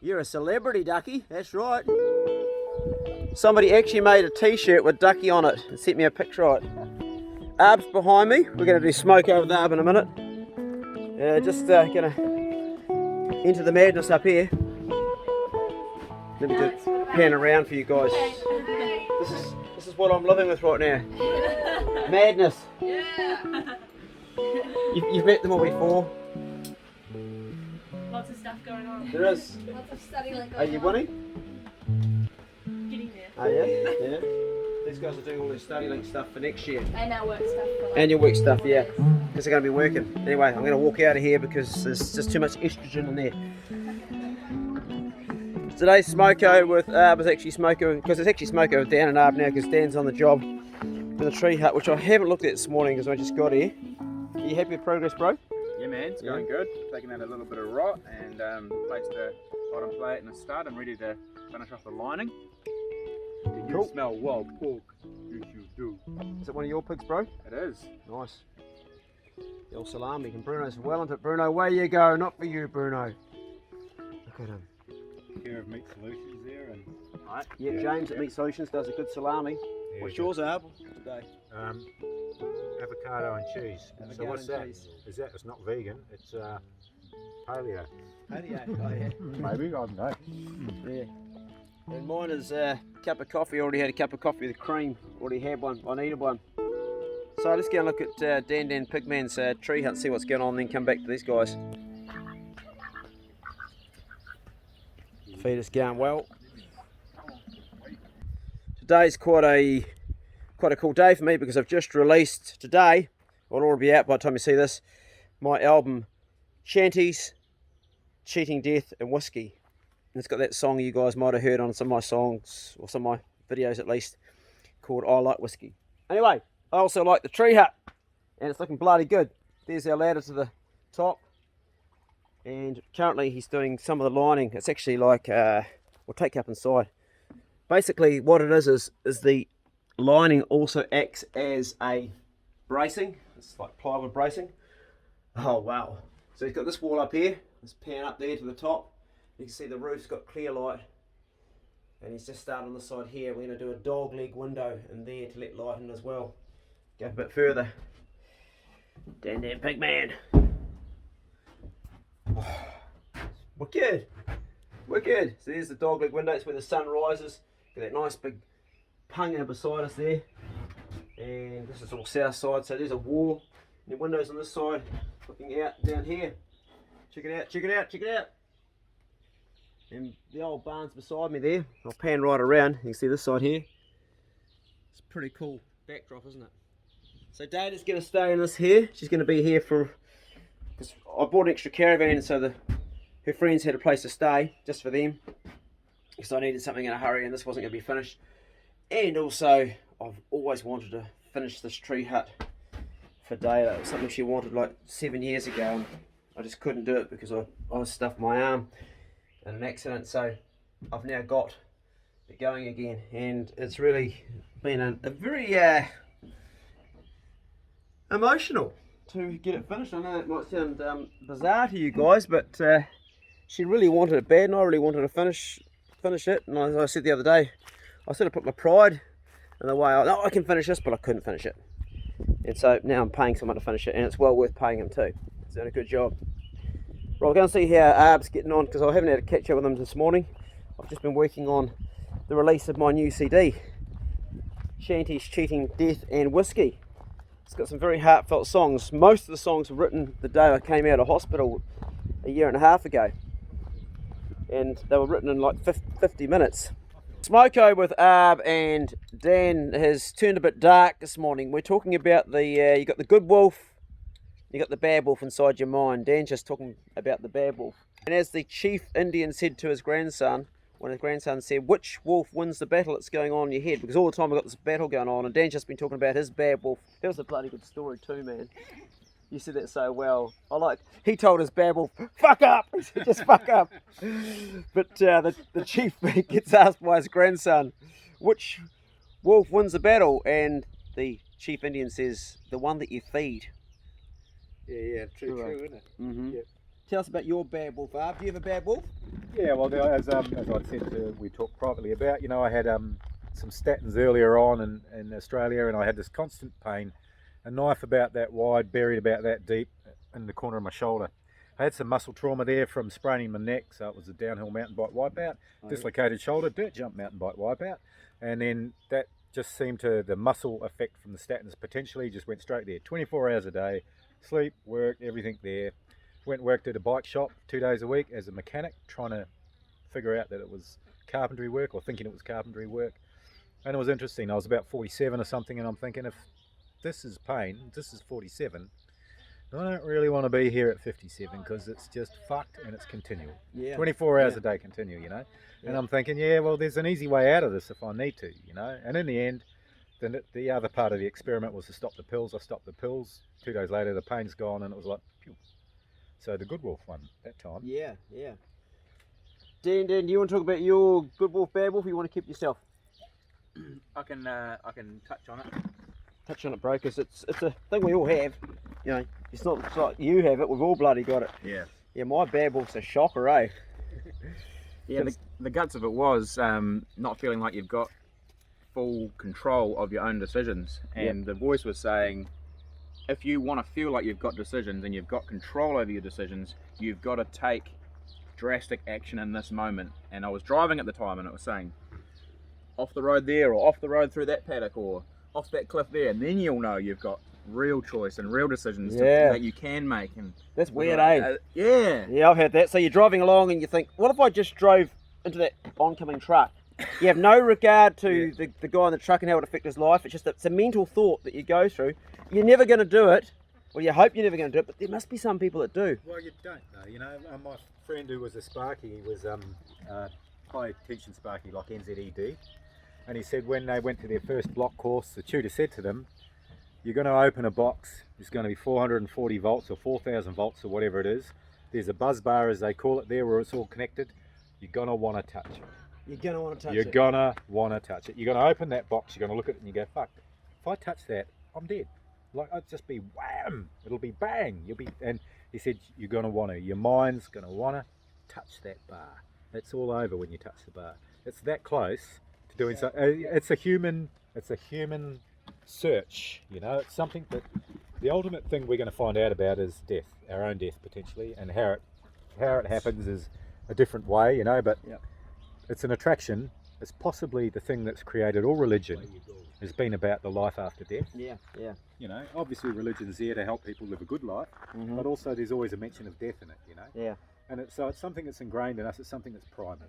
You're a celebrity, Ducky. That's right. Somebody actually made a t-shirt with Ducky on it and sent me a picture of it. Arb's behind me. We're going to do Smoko with Arb in a minute. Just going to enter the madness up here. Let me just pan around for you guys. This is what I'm living with right now. Madness. Yeah. You've met them all before. Lots of stuff going on. There is. Lots of study like Are you winning? Getting there. Oh yeah? Yeah. These guys are doing all their study link stuff for next year. And our work stuff. And your work stuff, yeah. Because they're going to be working. Anyway, I'm going to walk out of here because there's just too much estrogen in there. Today's Smoko with Arb is actually Smoko, because it's actually Smoko with Dan and Arb now because Dan's on the job for the tree hut, which I haven't looked at this morning because I just got here. Are you happy with progress, bro? Yeah man, it's going good. Taking out a little bit of rot and placed the bottom plate and a stud. I'm ready to finish off the lining. You Cool. smell wild pork. Yes you do. Is it one of your pigs, bro? It is. Nice. The old salami, and Bruno's well into it. Bruno, where you go? Not for you, Bruno. Look at him. Care of Meat Solutions there, and Right. Yeah, James at Meat Solutions does a good salami. What's yours, Arb, today? avocado and cheese. So Avocado what's and that? cheese. Is that? It's not vegan. It's paleo. Oh yeah. Maybe I don't know. Yeah. And mine is a cup of coffee. Already had a cup of coffee with cream. Already had one. I needed one. So let's go and look at Dan Pigman's tree hut, see what's going on, then come back to these guys. Feed is going well. Today's quite a cool day for me because I've just released today, or it'll already be out by the time you see this, my album Shanties, Cheating Death and Whiskey. And it's got that song you guys might have heard on some of my songs, or some of my videos at least, called I Like Whiskey. Anyway, I also like the tree hut, and it's looking bloody good. There's our ladder to the top, and currently he's doing some of the lining. It's actually like, we'll take you up inside. Basically what it is the lining also acts as a bracing. It's like plywood bracing. Oh wow. So he's got this wall up here, this pan up there to the top. You can see the roof's got clear light, and he's just started on the side here. We're going to do a dog leg window in there to let light in as well. Go a bit further. Dan Pigman. We're good. We're good. So there's the dog leg window. It's where the sun rises. Got that nice big punga beside us there. And this is all south side. So there's a wall. And the windows on this side looking out down here. Check it out, check it out, check it out. And the old barn's beside me there. I'll pan right around. You can see this side here. It's a pretty cool backdrop, isn't it? So Data's going to stay in this here. She's going to be here for, because I bought an extra caravan, so her friends had a place to stay just for them, because I needed something in a hurry and this wasn't going to be finished. And also I've always wanted to finish this tree hut for Data. It was something she wanted like 7 years ago, and I just couldn't do it because I was stuffed my arm in an accident. So I've now got it going again, and it's really been a very emotional to get it finished. I know it might sound bizarre to you guys, but she really wanted it bad, and I really wanted to finish it. And as I said the other day, I sort of put my pride in the way. I can finish this, but I couldn't finish it. And so now I'm paying someone to finish it, and it's well worth paying him too. He's doing a good job. Right, we're going to see how Arb's getting on, because I haven't had a catch up with him this morning. I've just been working on the release of my new CD, Shanties, Cheating, Death and Whiskey. It's got some very heartfelt songs. Most of the songs were written the day I came out of hospital a year and a half ago, and they were written in like 50 minutes. Smoko with Arb and Dan has turned a bit dark this morning. We're talking about you got the good wolf, you got the bad wolf inside your mind. Dan's just talking about the bad wolf. And as the chief Indian said to his grandson, when his grandson said, which wolf wins the battle that's going on in your head? Because all the time we've got this battle going on, and Dan's just been talking about his bad wolf. That was a bloody good story too, man. You said that so well. He told his bad wolf, fuck up! He said, just fuck up. But the chief gets asked by his grandson, which wolf wins the battle? And the chief Indian says, the one that you feed. Yeah, true, isn't it? Mm-hmm. Yep. tell us about your bad wolf, Arb. Do you have a bad wolf? Yeah, well, as I said, we talked privately about, I had some statins earlier on in Australia, and I had this constant pain, a knife about that wide, buried about that deep in the corner of my shoulder. I had some muscle trauma there from spraining my neck, so it was a downhill mountain bike wipeout, dislocated shoulder, dirt jump mountain bike wipeout, and then that just seemed to, the muscle effect from the statins potentially just went straight there. 24 hours a day, sleep, work, everything there. Went and worked at a bike shop 2 days a week as a mechanic, trying to figure out that it was carpentry work, or thinking it was carpentry work. And it was interesting. I was about 47 or something, and I'm thinking, if this is pain, this is 47, I don't really want to be here at 57, because it's just fucked and it's continual. Yeah. 24 hours a day continue, And I'm thinking, yeah, well, there's an easy way out of this if I need to, And in the end, the other part of the experiment was to stop the pills. I stopped the pills. 2 days later, the pain's gone, and it was like, phew. So the good wolf won that time. Yeah. Dan, do you want to talk about your good wolf, bad wolf, or you want to keep yourself? I can touch on it. Touch on it, bro, because it's a thing we all have. It's not like you have it, we've all bloody got it. Yeah. Yeah, my bad wolf's a shocker, eh? Yeah, the guts of it was not feeling like you've got full control of your own decisions. And the voice was saying, if you want to feel like you've got decisions and you've got control over your decisions, you've got to take drastic action in this moment. And I was driving at the time, and it was saying, off the road there, or off the road through that paddock, or off that cliff there, and then you'll know you've got real choice and real decisions that you can make. And that's weird, eh? Yeah, I've had that. So you're driving along and you think, what if I just drove into that oncoming truck? You have no regard to the guy in the truck and how it affect his life. It's just it's a mental thought that you go through. You're never going to do it, or you hope you're never going to do it, but there must be some people that do. Well, you don't know. My friend who was a Sparky, he was high tension Sparky like NZED, and he said when they went to their first block course, the tutor said to them, you're going to open a box, it's going to be 440 volts or 4,000 volts or whatever it is. There's a buzz bar, as they call it there, where it's all connected. You're going to want to touch it. You're going to want to touch it. You're going to want to touch it. You're going to open that box, you're going to look at it and you go, fuck, if I touch that, I'm dead. Like, it'll just be wham, it'll be bang. And he said, you're going to want to, your mind's going to want to touch that bar. It's all over when you touch the bar. It's that close to doing something. It's a human search, It's something that the ultimate thing we're going to find out about is death, our own death potentially, and how it happens is a different way, but it's an attraction. It's possibly the thing that's created all religion has been about the life after death. Yeah. Obviously religion's there to help people live a good life, but also there's always a mention of death in it, Yeah. And it's something that's ingrained in us. It's something that's primal.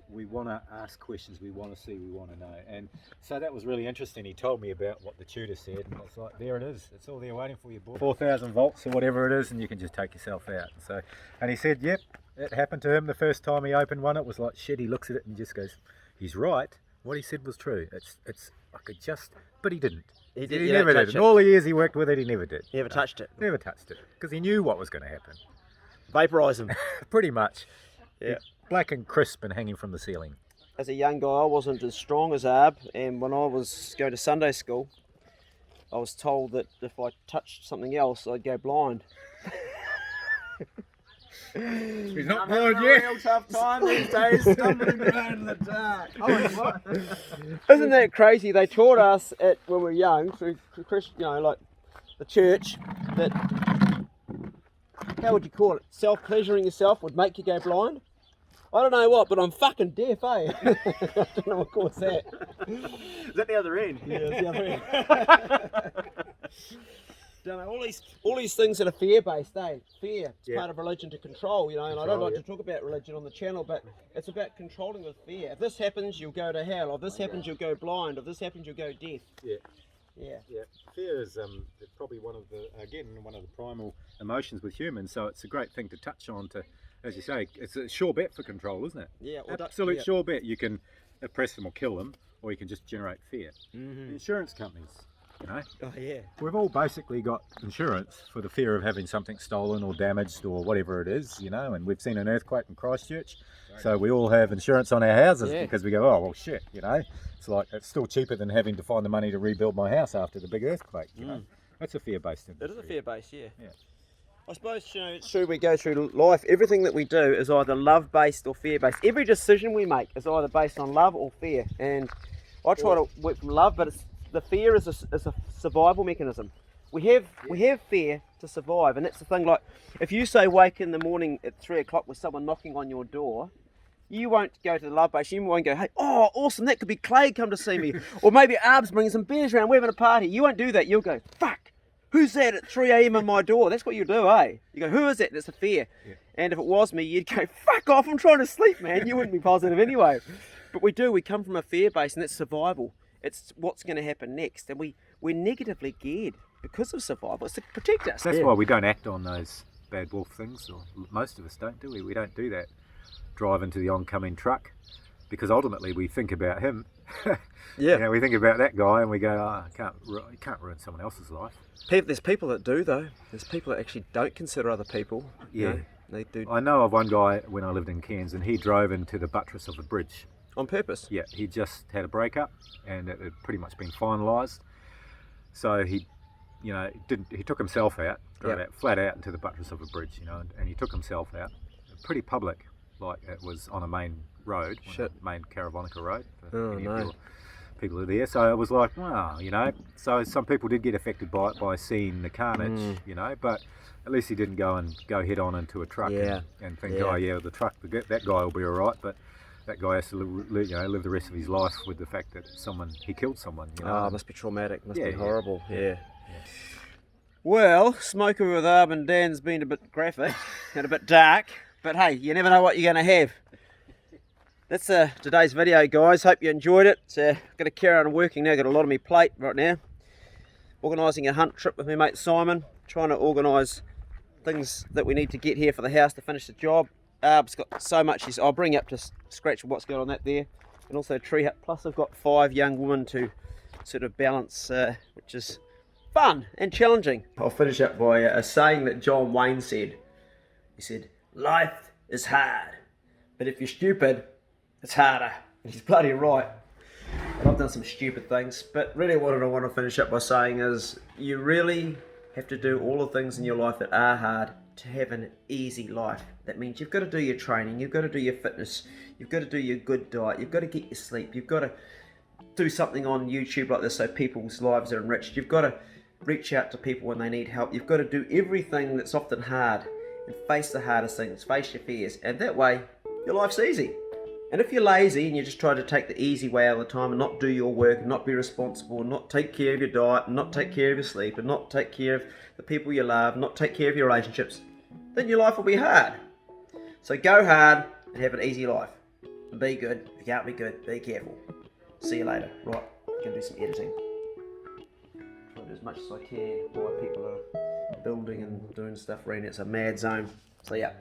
We want to ask questions, we want to see, we want to know. And so that was really interesting. He told me about what the tutor said, and it's like, there it is. It's all there waiting for you, boy. 4,000 volts or whatever it is, and you can just take yourself out. And he said, yep, it happened to him the first time he opened one. It was like shit. He looks at it and just goes, he's right. What he said was true. I could just, but he didn't. He never did. In all the years he worked with it, he never did. Never touched it. Never touched it, because he knew what was going to happen. Vaporise him. Pretty much. Yeah. Black and crisp and hanging from the ceiling. As a young guy, I wasn't as strong as Arb, and when I was going to Sunday school, I was told that if I touched something else, I'd go blind. He's not blind yet. Real tough time these days, stumbling around in the dark. Isn't that crazy? They taught us when we were young through Christian, like the church, that how would you call it? Self-pleasuring yourself would make you go blind. I don't know what, but I'm fucking deaf, eh? I don't know what caused that. Is that the other end? Yeah, it's the other end. Don't know, all these things that are fear-based, eh? Fear. It's part of religion to control, and I don't like to talk about religion on the channel, but it's about controlling with fear. If this happens, you'll go to hell. If this happens, you'll go blind. If this happens, you'll go deaf. Yeah. Fear is probably one of the primal emotions with humans, so it's a great thing to touch on to, as you say, it's a sure bet for control, isn't it? Yeah. Absolute sure bet. You can oppress them or kill them, or you can just generate fear. Insurance companies, Oh, yeah. we've all basically got insurance for the fear of having something stolen or damaged or whatever it is, and we've seen an earthquake in Christchurch, so we all have insurance on our houses because we go, oh, well, shit, it's like, it's still cheaper than having to find the money to rebuild my house after the big earthquake, That's a fear-based industry. It is a fear base, yeah. I suppose, you know, it's true, we go through life, everything that we do is either love-based or fear-based. Every decision we make is either based on love or fear. And I try to work from love, but the fear is a survival mechanism. We have fear to survive, and that's the thing. Like, if you say wake in the morning at 3 o'clock with someone knocking on your door, you won't go to the love base. You won't go, hey, oh, awesome, that could be Clay come to see me. Or maybe Arb's bringing some beers around, we're having a party. You won't do that. You'll go, fuck, who's that at 3 a.m. on my door? That's what you do, eh? You go, who is that? That's a fear. Yeah. And if it was me, you'd go, fuck off, I'm trying to sleep, man. You wouldn't be positive anyway. But we come from a fear base, and that's survival. It's what's going to happen next. And we're negatively geared because of survival. It's to protect us. That's why we don't act on those bad wolf things, or most of us don't, do we? We don't do that. Drive into the oncoming truck, because ultimately we think about him. Yeah. You know, we think about that guy and we go, oh, you can't ruin someone else's life. There's people that do, though. There's people that actually don't consider other people. Yeah. You know, they do. I know of one guy when I lived in Cairns, and he drove into the buttress of a bridge. On purpose? Yeah, he just had a breakup and it had pretty much been finalised. So he took himself out, drove out, flat out into the buttress of a bridge, you know, and he took himself out. Pretty public, like it was on a main road, main Caravanica road. For any of your people who are there. So it was like, wow, you know. So some people did get affected by it, by seeing the carnage, you know, but at least he didn't go head on into a truck and think, oh yeah, the truck, that guy will be all right, but that guy has to live the rest of his life with the fact that he killed someone. You know? Oh, it must be traumatic. Must be horrible. Yeah. Well, Smoko with Arb and Dan's been a bit graphic and a bit dark, but hey, you never know what you're going to have. That's today's video, guys. Hope you enjoyed it. Got to carry on working now. Got a lot on my plate right now. Organising a hunt trip with my mate Simon. Trying to organise things that we need to get here for the house to finish the job. Arb's got so much. I'll bring you up to scratch what's going on that there. And also a tree hut. Plus I've got 5 young women to sort of balance, which is fun and challenging. I'll finish up by a saying that John Wayne said. He said, life is hard, but if you're stupid, it's harder. And he's bloody right. And I've done some stupid things, but really what I want to finish up by saying is you really have to do all the things in your life that are hard to have an easy life. That means you've got to do your training, you've got to do your fitness, you've got to do your good diet, you've got to get your sleep, you've got to do something on YouTube like this so people's lives are enriched, you've got to reach out to people when they need help, you've got to do everything that's often hard and face the hardest things, face your fears, and that way your life's easy. And if you're lazy and you just try to take the easy way all the time and not do your work and not be responsible and not take care of your diet and not take care of your sleep and not take care of the people you love, not take care of your relationships, then your life will be hard. So go hard and have an easy life. And be good. If you can't be good, be careful. See you later. Right, I'm going to do some editing. Try to do as much as I can while people are building and doing stuff around it. It's a mad zone. So yeah.